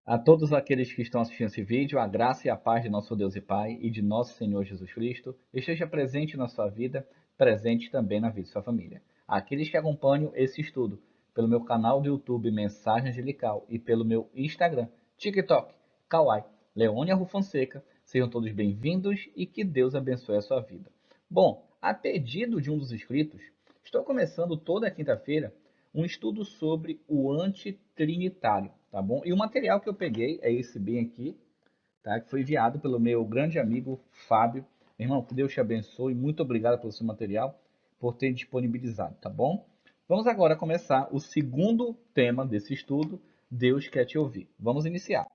A todos aqueles que estão assistindo esse vídeo, a graça e a paz de nosso Deus e Pai e de nosso Senhor Jesus Cristo esteja presente na sua vida, presente também na vida de sua família. Aqueles que acompanham esse estudo pelo meu canal do YouTube Mensagem Angelical e pelo meu Instagram, TikTok, Kawaii, Leônia Rufonseca, sejam todos bem-vindos e que Deus abençoe a sua vida. Bom, a pedido de um dos inscritos, estou começando toda quinta-feira um estudo sobre o antitrinitário, tá bom? E o material que eu peguei é esse bem aqui, tá? Que foi enviado pelo meu grande amigo Fábio. Meu irmão, que Deus te abençoe. Muito obrigado pelo seu material, por ter disponibilizado, tá bom? Vamos agora começar o segundo tema desse estudo. Deus quer te ouvir. Vamos iniciar.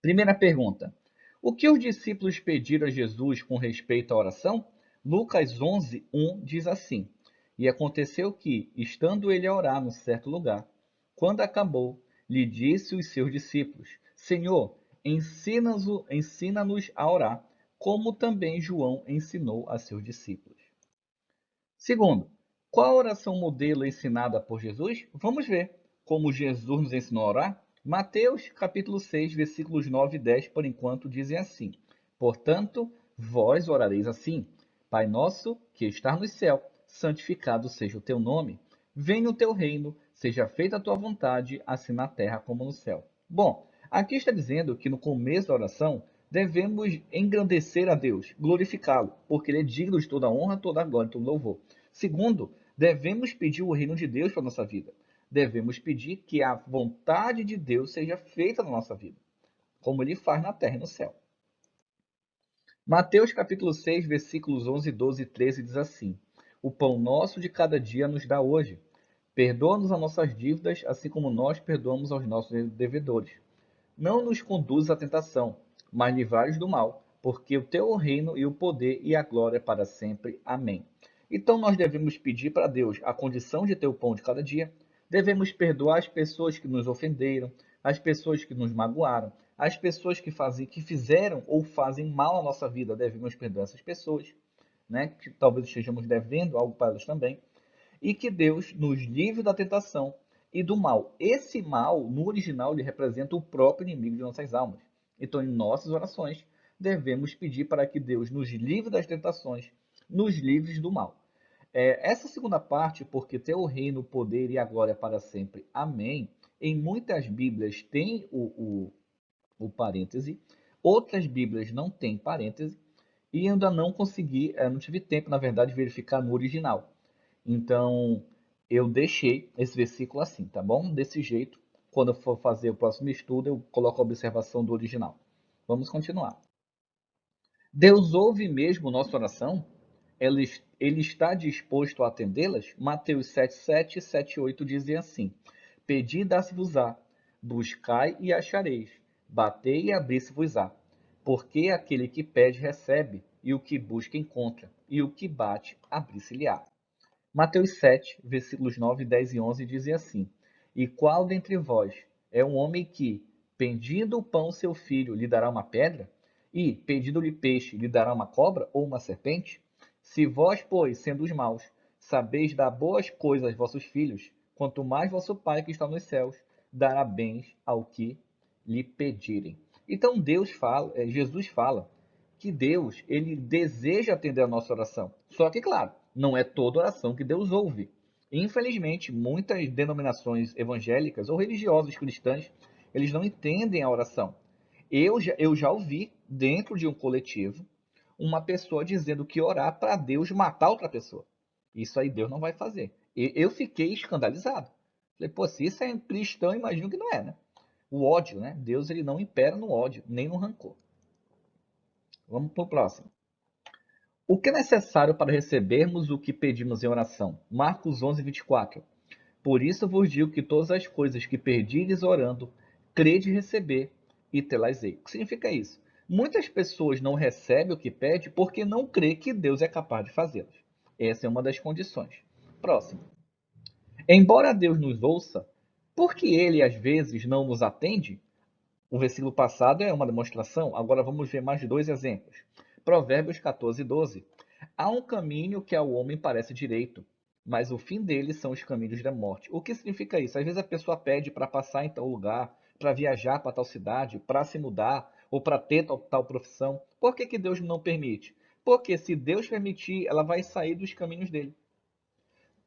Primeira pergunta. O que os discípulos pediram a Jesus com respeito à oração? Lucas 11, 1 diz assim: E aconteceu que, estando ele a orar num certo lugar, quando acabou, lhe disse os seus discípulos: Senhor, ensina-nos a orar, como também João ensinou a seus discípulos. Segundo, qual a oração modelo ensinada por Jesus? Vamos ver como Jesus nos ensinou a orar. Mateus capítulo 6, versículos 9 e 10, por enquanto, dizem assim: Portanto, vós orareis assim: Pai nosso, que estás no céu, santificado seja o teu nome. Venha o teu reino, seja feita a tua vontade, assim na terra como no céu. Bom, aqui está dizendo que no começo da oração devemos engrandecer a Deus, glorificá-lo, porque ele é digno de toda honra, toda glória e todo louvor. Segundo, devemos pedir o reino de Deus para a nossa vida. Devemos pedir que a vontade de Deus seja feita na nossa vida, como ele faz na terra e no céu. Mateus capítulo 6, versículos 11, 12 e 13 diz assim: O pão nosso de cada dia nos dá hoje. Perdoa-nos as nossas dívidas, assim como nós perdoamos aos nossos devedores. Não nos conduzas à tentação, mas livrai-nos do mal, porque o teu é o reino e o poder e a glória para sempre. Amém. Então nós devemos pedir para Deus a condição de ter o pão de cada dia, devemos perdoar as pessoas que nos ofenderam, as pessoas que nos magoaram, as pessoas que fizeram ou fazem mal à nossa vida, devemos perdoar essas pessoas, né? Que talvez estejamos devendo algo para elas também, e que Deus nos livre da tentação e do mal. Esse mal, no original, ele representa o próprio inimigo de nossas almas. Então, em nossas orações, devemos pedir para que Deus nos livre das tentações, nos livre do mal. Essa segunda parte, porque teu o reino, o poder e a glória para sempre. Amém. Em muitas Bíblias tem o parêntese, outras Bíblias não tem parêntese, e ainda não consegui, não tive tempo, na verdade, de verificar no original. Então, eu deixei esse versículo assim, tá bom? Desse jeito, quando eu for fazer o próximo estudo, eu coloco a observação do original. Vamos continuar. Deus ouve mesmo nossa oração? Ele está disposto a atendê-las? Mateus 7:7 e 7:8 dizem assim: Pedi, dá-se-vos-á, buscai e achareis, batei e abri-se-vos-á. Porque aquele que pede recebe, e o que busca encontra, e o que bate abri-se-lhe-á. Mateus 7, versículos 9, 10 e 11 dizem assim: E qual dentre vós é um homem que, pedindo o pão seu filho, lhe dará uma pedra? E, pedindo-lhe peixe, lhe dará uma cobra ou uma serpente? Se vós, pois, sendo os maus, sabeis dar boas coisas aos vossos filhos, quanto mais vosso Pai que está nos céus dará bens ao que lhe pedirem. Então Jesus fala que Deus, ele deseja atender a nossa oração. Só que, claro, não é toda oração que Deus ouve. Infelizmente, muitas denominações evangélicas ou religiosas cristãs, eles não entendem a oração. Eu já ouvi, dentro de um coletivo, uma pessoa dizendo que orar para Deus matar outra pessoa. Isso aí Deus não vai fazer. Eu fiquei escandalizado. Falei, pô, se isso é cristão, imagino que não é, né? O ódio, né? Deus ele não impera no ódio, nem no rancor. Vamos para o próximo. O que é necessário para recebermos o que pedimos em oração? Marcos 11, 24. Por isso vos digo que todas as coisas que pedirdes orando, crede receber e tê-las-ei. O que significa isso? Muitas pessoas não recebem o que pede porque não crê que Deus é capaz de fazê-las. Essa é uma das condições. Próximo. Embora Deus nos ouça, por que ele às vezes não nos atende? O versículo passado é uma demonstração, agora vamos ver mais dois exemplos. Provérbios 14, 12. Há um caminho que ao homem parece direito, mas o fim dele são os caminhos da morte. O que significa isso? Às vezes a pessoa pede para passar em tal lugar, para viajar para tal cidade, para se mudar ou para ter tal profissão. Por que Deus não permite? Porque se Deus permitir, ela vai sair dos caminhos dele.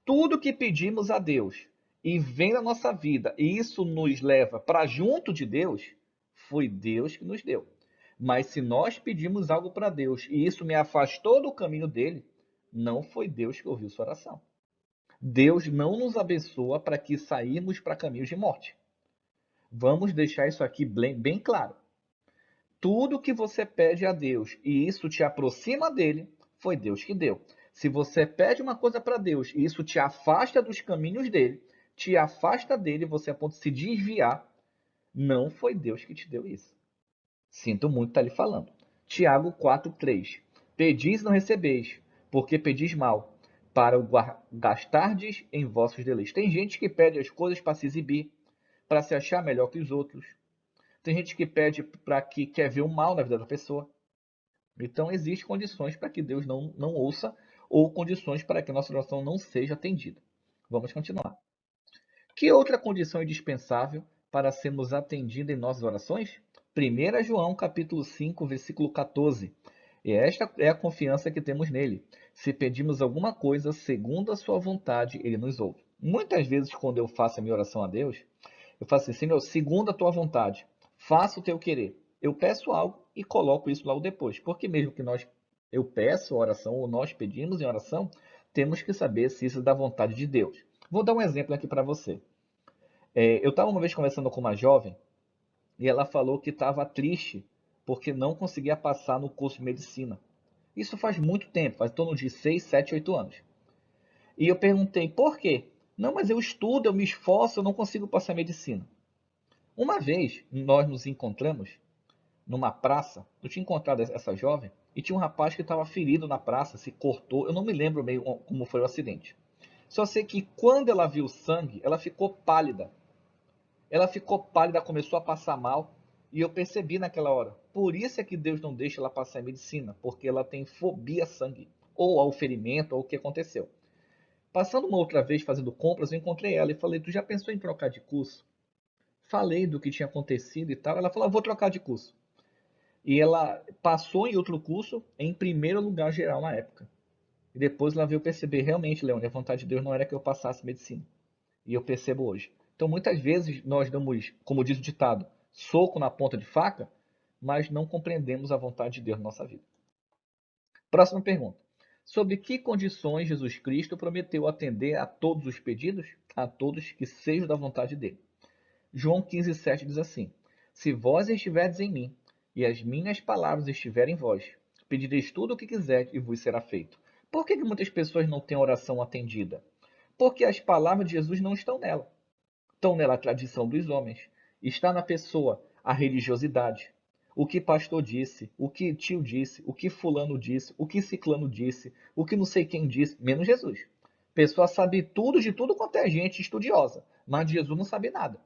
Tudo que pedimos a Deus e vem na nossa vida, e isso nos leva para junto de Deus, foi Deus que nos deu. Mas se nós pedimos algo para Deus e isso me afastou do caminho dele, não foi Deus que ouviu sua oração. Deus não nos abençoa para que saímos para caminhos de morte. Vamos deixar isso aqui bem claro. Tudo que você pede a Deus e isso te aproxima dele, foi Deus que deu. Se você pede uma coisa para Deus e isso te afasta dos caminhos dele, te afasta dele, você a ponto de se desviar, não foi Deus que te deu isso. Sinto muito estar lhe falando. Tiago 4,3. Pedis e não recebeis, porque pedis mal, para o gastardes em vossos deleites. Tem gente que pede as coisas para se exibir, para se achar melhor que os outros. Tem gente que pede para que quer ver o mal na vida da pessoa. Então, existem condições para que Deus não ouça ou condições para que a nossa oração não seja atendida. Vamos continuar. Que outra condição é indispensável para sermos atendidos em nossas orações? 1 João capítulo 5, versículo 14. E esta é a confiança que temos nele. Se pedimos alguma coisa segundo a sua vontade, ele nos ouve. Muitas vezes, quando eu faço a minha oração a Deus, eu faço assim: Senhor, segundo a tua vontade, faça o teu querer. Eu peço algo e coloco isso logo depois. Porque mesmo que eu peço a oração ou nós pedimos em oração, temos que saber se isso é da vontade de Deus. Vou dar um exemplo aqui para você. Eu estava uma vez conversando com uma jovem e ela falou que estava triste porque não conseguia passar no curso de medicina. Isso faz muito tempo, faz em torno de 6, 7, 8 anos. E eu perguntei, por quê? Não, mas eu estudo, eu me esforço, eu não consigo passar medicina. Uma vez, nós nos encontramos numa praça, eu tinha encontrado essa jovem, e tinha um rapaz que estava ferido na praça, se cortou, eu não me lembro meio como foi o acidente. Só sei que quando ela viu o sangue, ela ficou pálida. Ela ficou pálida, começou a passar mal, e eu percebi naquela hora. Por isso é que Deus não deixa ela passar em medicina, porque ela tem fobia a sangue, ou ao ferimento, ou o que aconteceu. Passando uma outra vez fazendo compras, eu encontrei ela e falei, tu já pensou em trocar de curso? Falei do que tinha acontecido e tal. Ela falou, vou trocar de curso. E ela passou em outro curso em primeiro lugar geral na época. E depois ela veio perceber, realmente, Leone, a vontade de Deus não era que eu passasse medicina. E eu percebo hoje. Então, muitas vezes, nós damos, como diz o ditado, soco na ponta de faca, mas não compreendemos a vontade de Deus na nossa vida. Próxima pergunta. Sob que condições Jesus Cristo prometeu atender a todos os pedidos? A todos que sejam da vontade dele. João 15,7 diz assim: Se vós estiverdes em mim, e as minhas palavras estiverem em vós, pedireis tudo o que quiserdes e vos será feito. Por que muitas pessoas não têm oração atendida? Porque as palavras de Jesus não estão nela. Estão nela a tradição dos homens. Está na pessoa a religiosidade. O que pastor disse, o que tio disse, o que fulano disse, o que ciclano disse, o que não sei quem disse, menos Jesus. A pessoa sabe tudo de tudo quanto é gente estudiosa, mas de Jesus não sabe nada.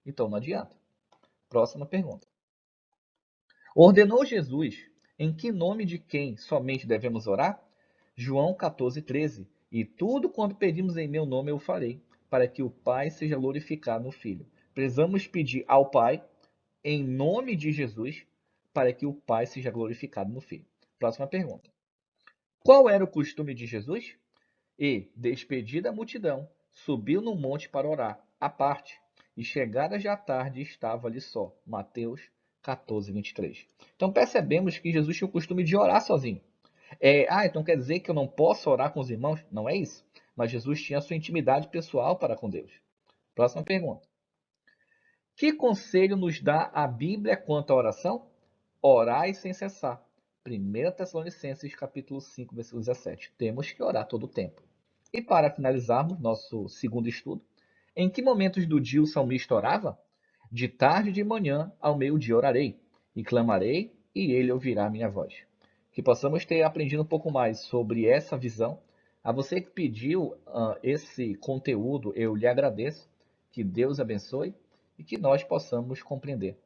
Então não adianta. Próxima pergunta. Ordenou Jesus em que nome de quem somente devemos orar? João 14,13. E tudo quanto pedimos em meu nome eu farei, para que o Pai seja glorificado no Filho. Precisamos pedir ao Pai, em nome de Jesus, para que o Pai seja glorificado no Filho. Próxima pergunta. Qual era o costume de Jesus? E, despedida a multidão, subiu no monte para orar, à parte, e chegada já tarde estava ali só. Mateus 14, 23. Então percebemos que Jesus tinha o costume de orar sozinho. Então quer dizer que eu não posso orar com os irmãos? Não é isso. Mas Jesus tinha a sua intimidade pessoal para com Deus. Próxima pergunta. Que conselho nos dá a Bíblia quanto à oração? Orai sem cessar. 1 Tessalonicenses capítulo 5, versículo 17. Temos que orar todo o tempo. E para finalizarmos nosso segundo estudo, em que momentos do dia o salmista orava? De tarde e de manhã ao meio-dia orarei, e clamarei, e ele ouvirá a minha voz. Que possamos ter aprendido um pouco mais sobre essa visão. A você que pediu esse conteúdo, eu lhe agradeço. Que Deus abençoe e que nós possamos compreender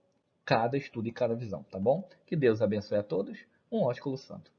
cada estudo e cada visão, tá bom? Que Deus abençoe a todos. Um ósculo santo.